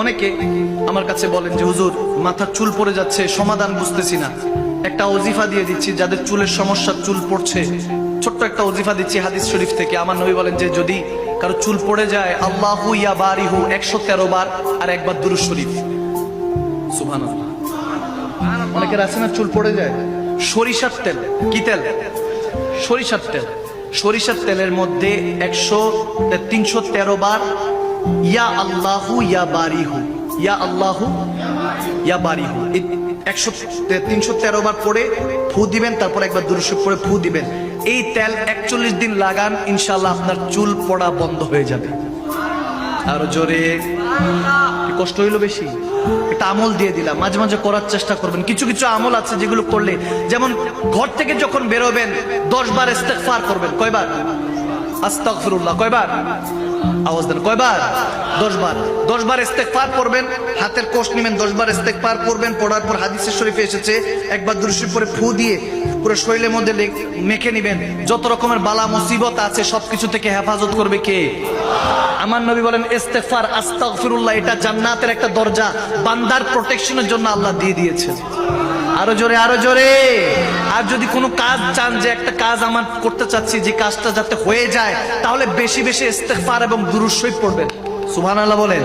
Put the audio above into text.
অনেকে আমার কাছে বলেন যে হুজুর মাথার চুল পড়ে যাচ্ছে, সমাধান বুঝতেছি না। একটা ওজিফা দিয়ে দিচ্ছি, যাদের চুলের সমস্যা, চুল পড়ছে, ছোট্ট একটা ওজিফা দিচ্ছি হাদিস শরীফ থেকে। আমার নবী বলেন যে যদি কারো চুল পড়ে যায়, আল্লাহু ইয়া বারিহু 113 বার আর একবার দুরূদ শরীফ। সুবহানাল্লাহ। অনেকের আছে না চুল পড়ে যায়, সরিষার তেল, কি তেল? সরিষার তেল। সরিষার তেলের মধ্যে 313 বার ইয়া আল্লাহু ইয়া বারিহু, ইয়া আল্লাহু ইয়া বারিহু 313 বার পরে ফু দিবেন, তারপর একবার দুরূদ শরীফ পড়ে ফু দিবেন। এই তেল 41 দিন লাগান, ইনশাআল্লাহ আপনার চুল পড়া বন্ধ হয়ে যাবে। আরো জোরে। কষ্ট হইলো বেশি? একটা আমল দিয়ে দিলাম, মাঝে মাঝে করার চেষ্টা করবেন। কিছু কিছু আমল আছে যেগুলো করলে, যেমন ঘর থেকে যখন বেরোবেন 10 বার ইস্তেগফার করবেন। কয়বার? আস্তাগফিরুল্লাহ। কয়বার? আওয়াজ দেন। কয়বার? 10 বার। 10 বার ইস্তেগফার করবেন, হাতের কোষ নেবেন, 10 বার ইস্তেগফার করবেন। পড়ার পর হাদিসে শরীফে এসেছে একবার দুরূদ শরীফ পড়ে ফু দিয়ে পুরো শরীরের মধ্যে মেখে নেবেন। যত রকমের বালা মুসিবত আছে সবকিছু থেকে হেফাজত করবে কে? আমার নবী বলেন ইস্তেগফার, আস্তাগফিরুল্লাহ, এটা জান্নাতের একটা দরজা, বান্দার প্রোটেকশনের জন্য আল্লাহ দিয়ে দিয়েছেন। আরো জোরে, আরো জোরে। আর যদি কোনো কাজ চান, যে একটা কাজ আমার করতে চাচ্ছি, যে কাজটা যাতে হয়ে যায়, তাহলে বেশি বেশি ইস্তেগফার এবং দুরূদ শরীফ পড়বেন। সুবহানাল্লাহ বলেন।